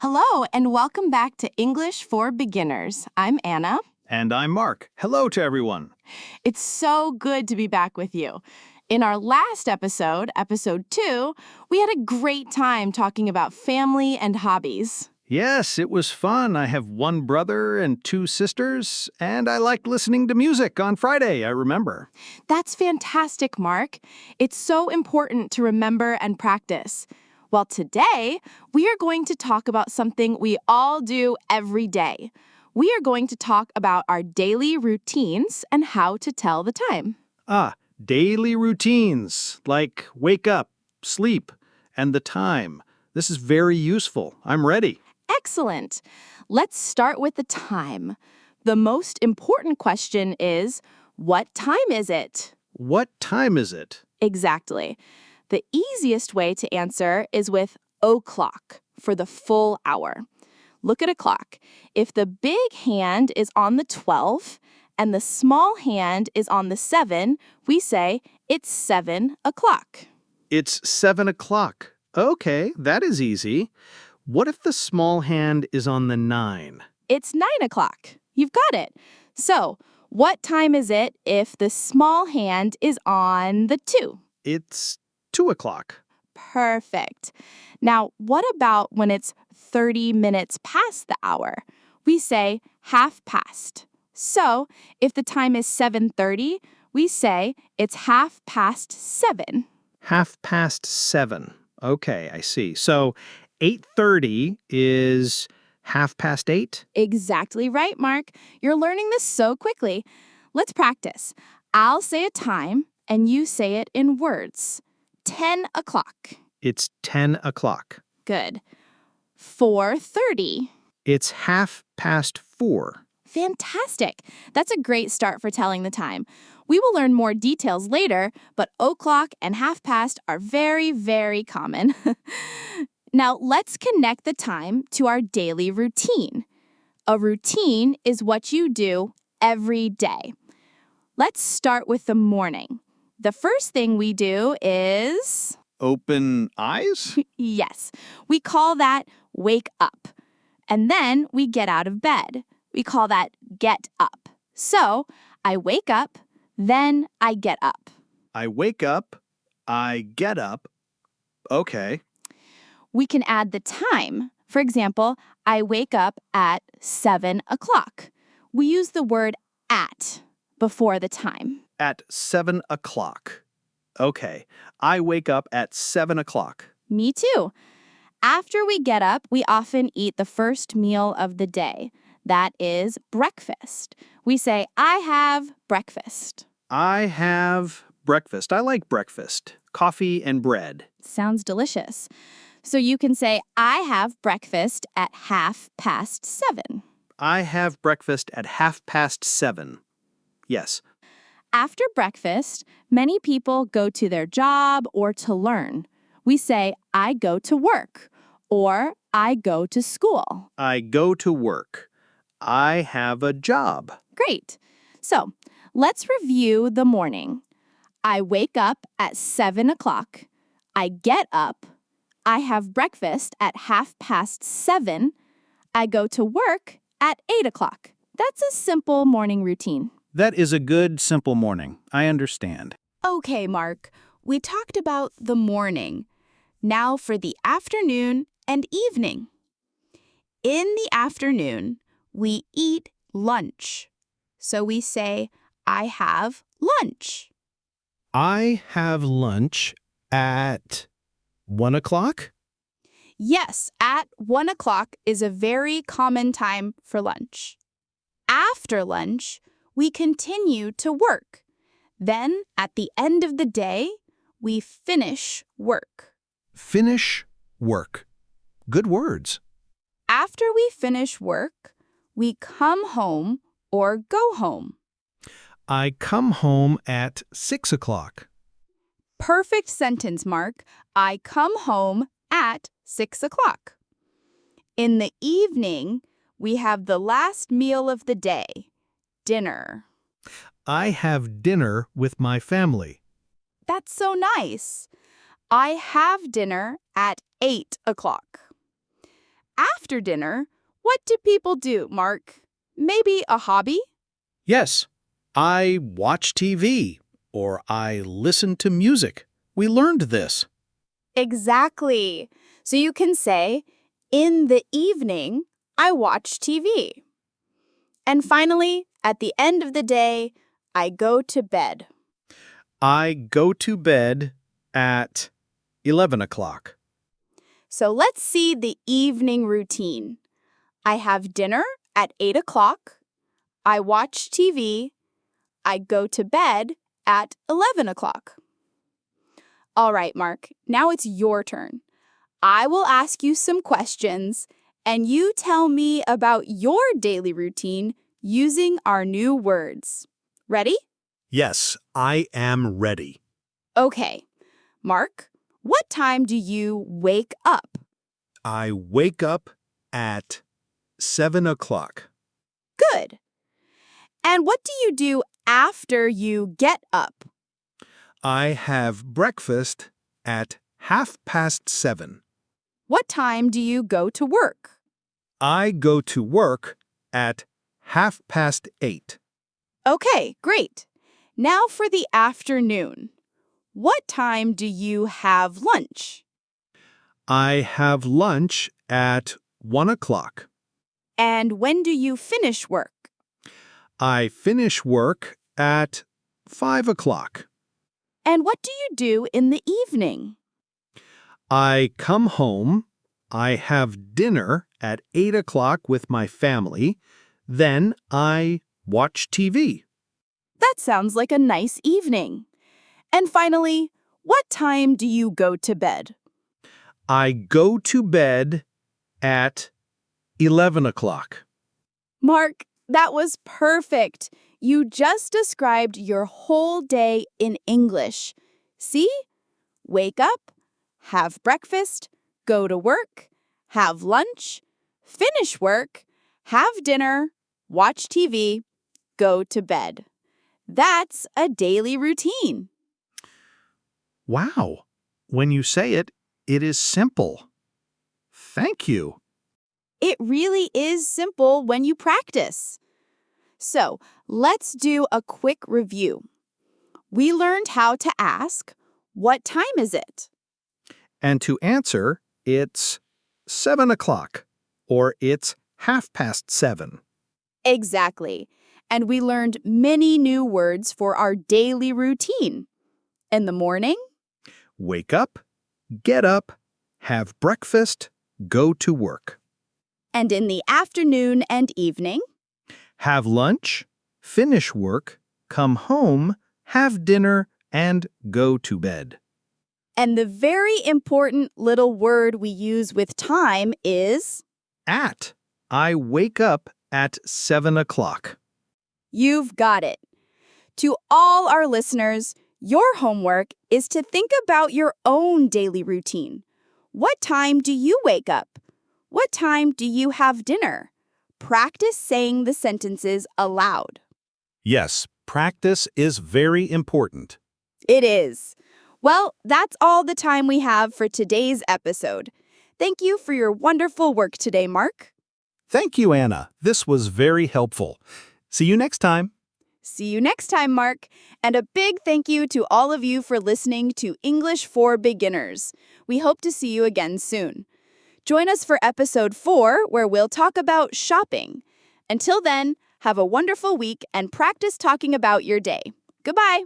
Hello, and welcome back to English for Beginners. I'm Anna. And I'm Mark. Hello to everyone. It's so good to be back with you. In our last episode, episode 2, we had a great time talking about family and hobbies. Yes, it was fun. I have one brother and two sisters, and I liked listening to music on Friday, I remember. That's fantastic, Mark. It's so important to remember and practice. Well, today, we are going to talk about something we all do every day. We are going to talk about our daily routines and how to tell the time. Daily routines, like wake up, sleep, and the time. This is very useful. I'm ready. Excellent. Let's start with the time. The most important question is, what time is it? What time is it? Exactly. The easiest way to answer is with o'clock for the full hour. Look at a clock. If the big hand is on the 12 and the small hand is on the 7, we say it's 7 o'clock. It's 7 o'clock. Okay, that is easy. What if the small hand is on the 9? It's 9 o'clock. You've got it. So, what time is it if the small hand is on the 2? It's 2 o'clock. Perfect. Now, what about when it's 30 minutes past the hour? We say half past. So, if the time is 7:30, we say it's half past 7. Half past 7. Okay, I see. So 8:30 is half past 8? Exactly right, Mark. You're learning this so quickly. Let's practice. I'll say a time, and you say it in words. 10 o'clock. It's 10 o'clock. Good. 4:30. It's half past 4. Fantastic. That's a great start for telling the time. We will learn more details later, but o'clock and half past are very, very common. Now, let's connect the time to our daily routine. A routine is what you do every day. Let's start with the morning. The first thing we do is... Open eyes? Yes, we call that wake up. And then we get out of bed. We call that get up. So, I wake up, then I get up. I wake up, I get up. Okay. We can add the time. For example, I wake up at 7 o'clock. We use the word at before the time. At 7 o'clock. Okay. I wake up at 7 o'clock. Me too. After we get up, we often eat the first meal of the day. That is breakfast. We say, I have breakfast. I have breakfast. I like breakfast. Coffee and bread. Sounds delicious. So you can say, I have breakfast at 7:30. I have breakfast at 7:30. Yes. After breakfast, many people go to their job or to learn. We say, I go to work, or I go to school. I go to work. I have a job. Great. So let's review the morning. I wake up at 7 o'clock. I get up. I have breakfast at 7:30. I go to work at 8 o'clock. That's a simple morning routine. That is a good, simple morning. I understand. Okay, Mark. We talked about the morning. Now for the afternoon and evening. In the afternoon, we eat lunch. So we say, I have lunch. I have lunch at 1 o'clock? Yes, at 1 o'clock is a very common time for lunch. After lunch, we continue to work. Then, at the end of the day, we finish work. Finish work. Good words. After we finish work, we come home or go home. I come home at 6 o'clock. Perfect sentence, Mark. I come home at 6 o'clock. In the evening, we have the last meal of the day, dinner. I have dinner with my family. That's so nice. I have dinner at 8 o'clock. After dinner, what do people do, Mark? Maybe a hobby? Yes, I watch TV or I listen to music. We learned this. Exactly. So you can say, in the evening, I watch TV. And finally, at the end of the day, I go to bed. I go to bed at 11 o'clock. So let's see the evening routine. I have dinner at 8 o'clock. I watch TV. I go to bed at 11 o'clock. All right, Mark, now it's your turn. I will ask you some questions, and you tell me about your daily routine using our new words. Ready? Yes, I am ready. Okay. Mark, what time do you wake up? I wake up at 7 o'clock. Good. And what do you do after you get up? I have breakfast at 7:30. What time do you go to work? I go to work at 8:30. Okay, great. Now for the afternoon. What time do you have lunch? I have lunch at 1 o'clock. And when do you finish work? I finish work at 5 o'clock. And what do you do in the evening? I come home. I have dinner at 8 o'clock with my family. Then I watch TV. That sounds like a nice evening. And finally, what time do you go to bed? I go to bed at 11 o'clock. Mark, that was perfect. You just described your whole day in English. See? Wake up, have breakfast, go to work, have lunch, finish work, have dinner, watch TV, go to bed. That's a daily routine. Wow. When you say it, it is simple. Thank you. It really is simple when you practice. So, let's do a quick review. We learned how to ask, "What time is it?" And to answer, it's 7 o'clock or it's 7:30. Exactly. And we learned many new words for our daily routine. In the morning, Wake up, get up, have breakfast, go to work. and in the afternoon and evening, Have lunch, finish work, come home, have dinner, and go to bed. and the very important little word we use with time is, At. I wake up at 7 o'clock. you've got it. To all our listeners, your homework is to think about your own daily routine. What time do you wake up? What time do you have dinner? Practice saying the sentences aloud. Yes, practice is very important. It is. Well, that's all the time we have for today's episode. Thank you for your wonderful work today, Mark. Thank you, Anna. This was very helpful. See you next time. See you next time, Mark. And a big thank you to all of you for listening to English for Beginners. We hope to see you again soon. Join us for episode 4, where we'll talk about shopping. Until then, have a wonderful week and practice talking about your day. Goodbye.